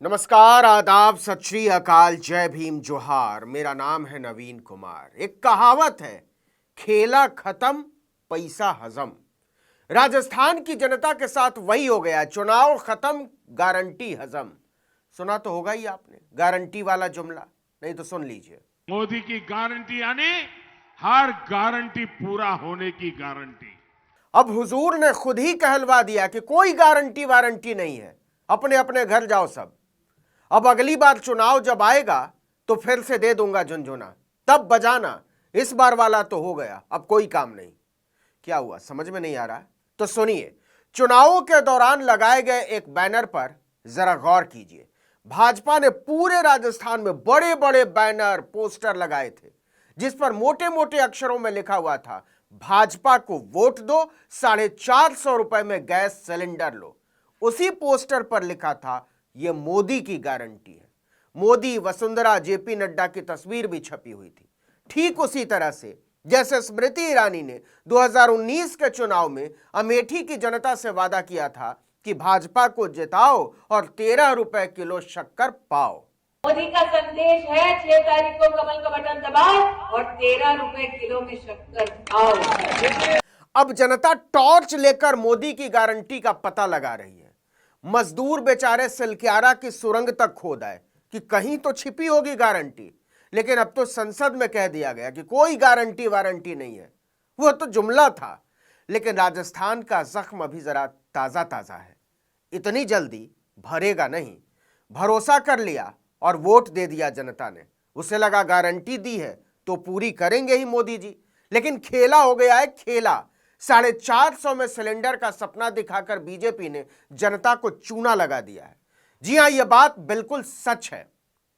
नमस्कार, आदाब, सत श्री अकाल, जय भीम, जोहार। मेरा नाम है नवीन कुमार। एक कहावत है, खेला खत्म पैसा हजम। राजस्थान की जनता के साथ वही हो गया। चुनाव खत्म, गारंटी हजम। सुना तो होगा ही आपने गारंटी वाला जुमला, नहीं तो सुन लीजिए। मोदी की गारंटी यानी हर गारंटी पूरा होने की गारंटी। अब हुजूर ने खुद ही कहलवा दिया कि कोई गारंटी वारंटी नहीं है, अपने अपने घर जाओ सब। अब अगली बार चुनाव जब आएगा तो फिर से दे दूंगा झुनझुना, तब बजाना। इस बार वाला तो हो गया, अब कोई काम नहीं। क्या हुआ, समझ में नहीं आ रहा? तो सुनिए, चुनावों के दौरान लगाए गए एक बैनर पर जरा गौर कीजिए। भाजपा ने पूरे राजस्थान में बड़े बड़े बैनर पोस्टर लगाए थे, जिस पर मोटे मोटे अक्षरों में लिखा हुआ था, भाजपा को वोट दो, 450 रुपए में गैस सिलेंडर लो। उसी पोस्टर पर लिखा था, यह मोदी की गारंटी है। मोदी, वसुंधरा, जेपी नड्डा की तस्वीर भी छपी हुई थी। ठीक उसी तरह से जैसे स्मृति ईरानी ने 2019 के चुनाव में अमेठी की जनता से वादा किया था कि भाजपा को जिताओ और 13 रुपए किलो शक्कर पाओ। मोदी का संदेश है, 6 तारीख को कमल का बटन दबाओ और 13 रुपए किलो में शक्कर पाओ। अब जनता टॉर्च लेकर मोदी की गारंटी का पता लगा रही है। मजदूर बेचारे सिलक्यारा की सुरंग तक खोद आए कि कहीं तो छिपी होगी गारंटी, लेकिन अब तो संसद में कह दिया गया कि कोई गारंटी वारंटी नहीं है। वह तो जुमला था, लेकिन राजस्थान का जख्म अभी जरा ताजा ताजा है। इतनी जल्दी भरेगा नहीं। भरोसा कर लिया और वोट दे दिया जनता ने। उसे लगा गारंटी दी है तो पूरी करेंगे ही मोदी जी, लेकिन खेला हो गया है खेला। 450 में सिलेंडर का सपना दिखाकर बीजेपी ने जनता को चूना लगा दिया है। जी हां, यह बात बिल्कुल सच है।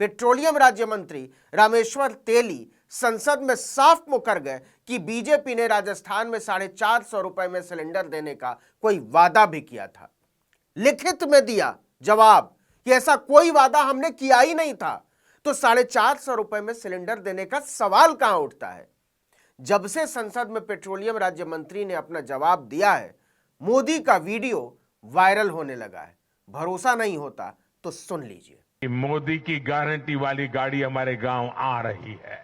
पेट्रोलियम राज्य मंत्री रामेश्वर तेली संसद में साफ मुकर गए कि बीजेपी ने राजस्थान में 450 रुपए में सिलेंडर देने का कोई वादा भी किया था। लिखित में दिया जवाब कि ऐसा कोई वादा हमने किया ही नहीं था, तो 450 रुपए में सिलेंडर देने का सवाल कहां उठता है। जब से संसद में पेट्रोलियम राज्य मंत्री ने अपना जवाब दिया है, मोदी का वीडियो वायरल होने लगा है। भरोसा नहीं होता तो सुन लीजिए। मोदी की गारंटी वाली गाड़ी हमारे गांव आ रही है।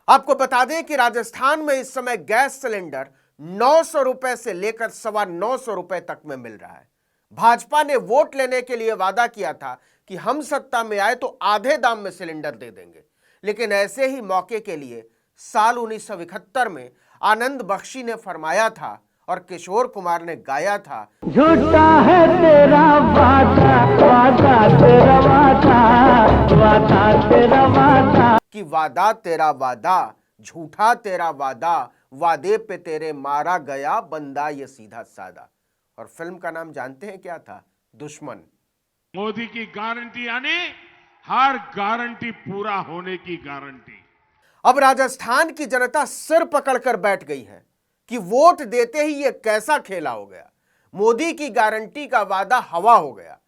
आपको बता दें कि राजस्थान में इस समय गैस सिलेंडर 900 रुपए से लेकर 925 रुपए तक में मिल रहा है। भाजपा ने वोट लेने के लिए वादा किया था कि हम सत्ता में आए तो आधे दाम में सिलेंडर दे देंगे, लेकिन ऐसे ही मौके के लिए साल 1971 में आनंद बख्शी ने फरमाया था और किशोर कुमार ने गाया था, झूठा है तेरा वादा, वादा तेरा वादा, वादा तेरा वादा, कि वादा तेरा वादा, झूठा तेरा वादा, वादे पे तेरे मारा गया बंदा ये सीधा सादा। और फिल्म का नाम जानते हैं क्या था? दुश्मन। मोदी की गारंटी यानी हर गारंटी पूरा होने की गारंटी। अब राजस्थान की जनता सिर पकड़कर बैठ गई है कि वोट देते ही यह कैसा खेला हो गया। मोदी की गारंटी का वादा हवा हो गया।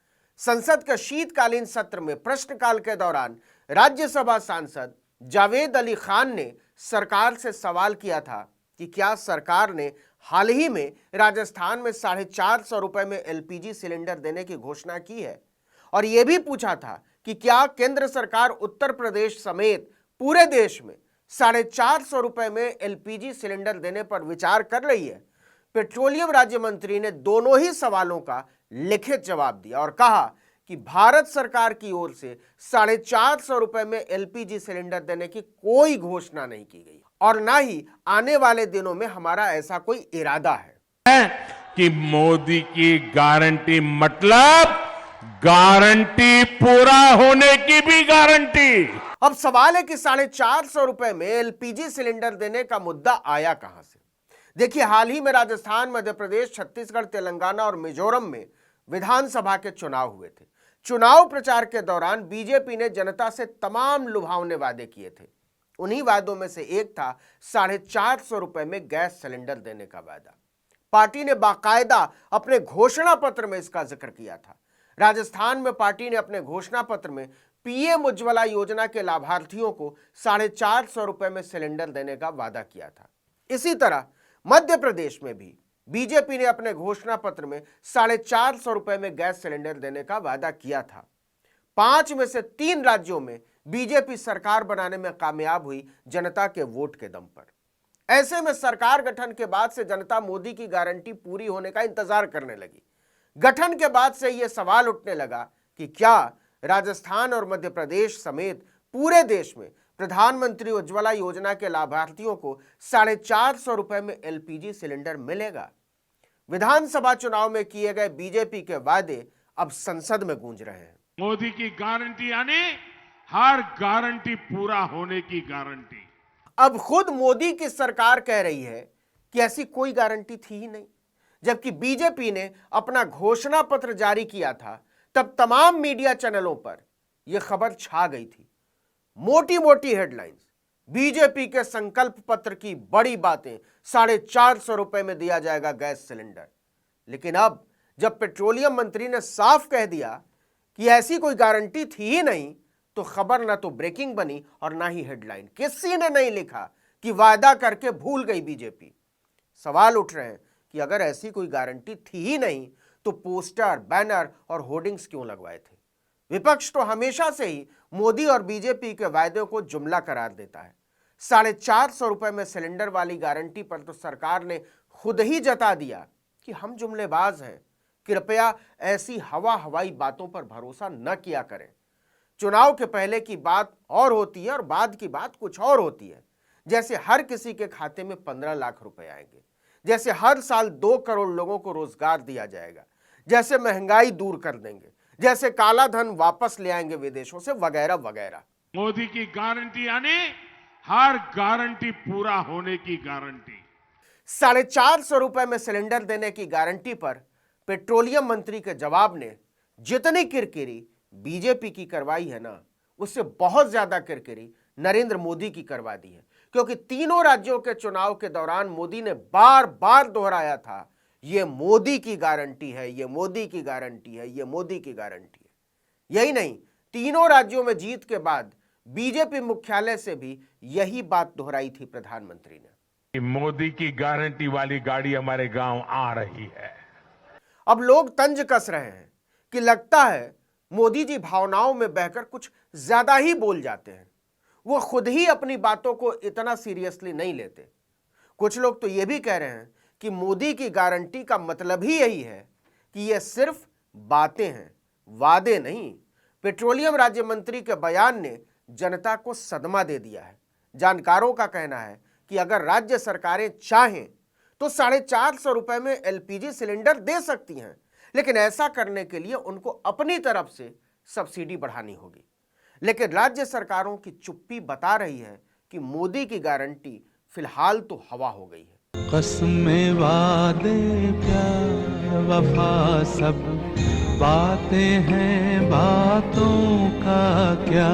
संसद के शीतकालीन सत्र में प्रश्नकाल के दौरान राज्यसभा सांसद जावेद अली खान ने सरकार से सवाल किया था कि क्या सरकार ने हाल ही में राजस्थान में 450 रुपए में एलपीजी सिलेंडर देने की घोषणा की है, और यह भी पूछा था कि क्या केंद्र सरकार उत्तर प्रदेश समेत पूरे देश में 450 रुपए में एलपीजी सिलेंडर देने पर विचार कर रही है। पेट्रोलियम राज्य मंत्री ने दोनों ही सवालों का लिखित जवाब दिया और कहा कि भारत सरकार की ओर से 450 रुपए में एलपीजी सिलेंडर देने की कोई घोषणा नहीं की गई और ना ही आने वाले दिनों में हमारा ऐसा कोई इरादा है। कि मोदी की गारंटी मतलब गारंटी पूरा होने की भी गारंटी। अब सवाल है कि 450 रुपए में एलपीजी सिलेंडर देने का मुद्दा आया कहां से? देखिए, हाल ही में राजस्थान, मध्य प्रदेश, छत्तीसगढ़, तेलंगाना और मिजोरम में विधानसभा के चुनाव हुए थे। चुनाव प्रचार के दौरान बीजेपी ने जनता से तमाम लुभावने वादे किए थे। उन्हीं वादों में से एक था 450 रुपए में गैस सिलेंडर देने का वादा। पार्टी ने बाकायदा अपने घोषणा पत्र में इसका जिक्र किया था। राजस्थान में पार्टी ने अपने घोषणा पत्र में पीएम उज्ज्वला योजना के लाभार्थियों को 450 रुपए में सिलेंडर देने का वादा किया था। इसी तरह मध्य प्रदेश में भी बीजेपी ने अपने घोषणा पत्र में 450 रुपए में गैस सिलेंडर देने का वादा किया था। 5 में से 3 राज्यों में बीजेपी सरकार बनाने में कामयाब हुई जनता के वोट के दम पर। ऐसे में सरकार गठन के बाद से जनता मोदी की गारंटी पूरी होने का इंतजार करने लगी। गठन के बाद से यह सवाल उठने लगा कि क्या राजस्थान और मध्य प्रदेश समेत पूरे देश में प्रधानमंत्री उज्ज्वला योजना के लाभार्थियों को 450 रुपए में एलपीजी सिलेंडर मिलेगा। विधानसभा चुनाव में किए गए बीजेपी के वादे अब संसद में गूंज रहे हैं। मोदी की गारंटी यानी हर गारंटी पूरा होने की गारंटी। अब खुद मोदी की सरकार कह रही है कि ऐसी कोई गारंटी थी ही नहीं। जबकि बीजेपी ने अपना घोषणा पत्र जारी किया था तब तमाम मीडिया चैनलों पर यह खबर छा गई थी। मोटी मोटी हेडलाइंस, बीजेपी के संकल्प पत्र की बड़ी बातें, 450 रुपए में दिया जाएगा गैस सिलेंडर। लेकिन अब जब पेट्रोलियम मंत्री ने साफ कह दिया कि ऐसी कोई गारंटी थी ही नहीं, तो खबर ना तो ब्रेकिंग बनी और ना ही हेडलाइन। किसी ने नहीं लिखा कि वादा करके भूल गई बीजेपी। सवाल उठ रहे हैं कि अगर ऐसी कोई गारंटी थी ही नहीं तो पोस्टर, बैनर और होर्डिंग्स क्यों लगवाए थे? विपक्ष तो हमेशा से ही मोदी और बीजेपी के वायदों को जुमला करार देता है। 450 रुपए में सिलेंडर वाली गारंटी पर तो सरकार ने खुद ही जता दिया कि हम जुमलेबाज हैं। कृपया ऐसी हवाई बातों पर भरोसा न किया करें। चुनाव के पहले की बात और होती है और बाद की बात कुछ और होती है। जैसे हर किसी के खाते में 15 लाख रुपए आएंगे, जैसे हर साल 2 करोड़ लोगों को रोजगार दिया जाएगा, जैसे महंगाई दूर कर देंगे, जैसे काला धन वापस ले आएंगे विदेशों से, वगैरह वगैरह। मोदी की गारंटी यानी हर गारंटी पूरा होने की गारंटी। 450 रुपए में सिलेंडर देने की गारंटी पर पेट्रोलियम मंत्री के जवाब ने जितनी किरकिरी बीजेपी की करवाई है ना, उससे बहुत ज्यादा किरकिरी नरेंद्र मोदी की करवा दी है। क्योंकि तीनों राज्यों के चुनाव के दौरान मोदी ने बार बार दोहराया था, ये मोदी की गारंटी है, ये मोदी की गारंटी है, ये मोदी की गारंटी है। यही नहीं, तीनों राज्यों में जीत के बाद बीजेपी मुख्यालय से भी यही बात दोहराई थी प्रधानमंत्री ने। मोदी की गारंटी वाली गाड़ी हमारे गांव आ रही है। अब लोग तंज कस रहे हैं कि लगता है मोदी जी भावनाओं में बहकर कुछ ज्यादा ही बोल जाते हैं। वो खुद ही अपनी बातों को इतना सीरियसली नहीं लेते। कुछ लोग तो ये भी कह रहे हैं कि मोदी की गारंटी का मतलब ही यही है कि ये सिर्फ बातें हैं, वादे नहीं। पेट्रोलियम राज्य मंत्री के बयान ने जनता को सदमा दे दिया है। जानकारों का कहना है कि अगर राज्य सरकारें चाहें तो 450 रुपए में एलपीजी सिलेंडर दे सकती हैं, लेकिन ऐसा करने के लिए उनको अपनी तरफ से सब्सिडी बढ़ानी होगी। लेकिन राज्य सरकारों की चुप्पी बता रही है कि मोदी की गारंटी फिलहाल तो हवा हो गई है। कसमें, वादे, प्यार, वफा सब बातें हैं, बातों का क्या।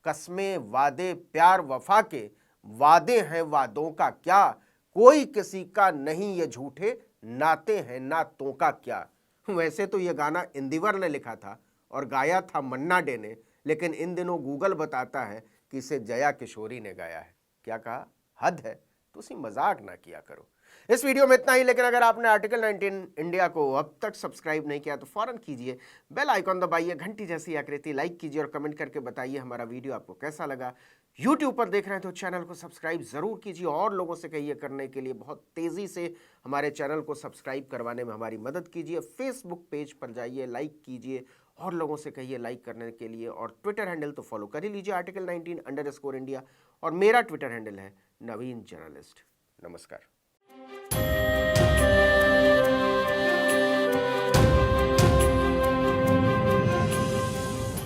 कसमें, वादे, प्यार, वफा के वादे हैं, वादों का क्या। कोई किसी का नहीं, ये झूठे नाते हैं, नातों का क्या। वैसे तो ये गाना इंदिवर ने लिखा था और गाया था मन्ना डे ने, लेकिन इन दिनों गूगल बताता है कि इसे जया किशोरी ने गाया है। क्या कहा? हद है, तुसी मजाक ना किया करो। इस वीडियो में इतना ही, लेकिन अगर आपने आर्टिकल 19 इंडिया को अब तक सब्सक्राइब नहीं किया तो फौरन कीजिए, बेल आइकॉन दबाइए, घंटी जैसी आकृति लाइक कीजिए और कमेंट करके बताइए हमारा वीडियो आपको कैसा लगा। यूट्यूब पर देख रहे हैं तो चैनल को सब्सक्राइब जरूर कीजिए और लोगों से कहिए करने के लिए। बहुत तेजी से हमारे चैनल को सब्सक्राइब करवाने में हमारी मदद कीजिए। फेसबुक पेज पर जाइए, लाइक कीजिए और लोगों से कहिए लाइक करने के लिए। और ट्विटर हैंडल तो फॉलो कर ही लीजिए, आर्टिकल 19 _ इंडिया, और मेरा ट्विटर हैंडल है नवीन जर्नलिस्ट। नमस्कार।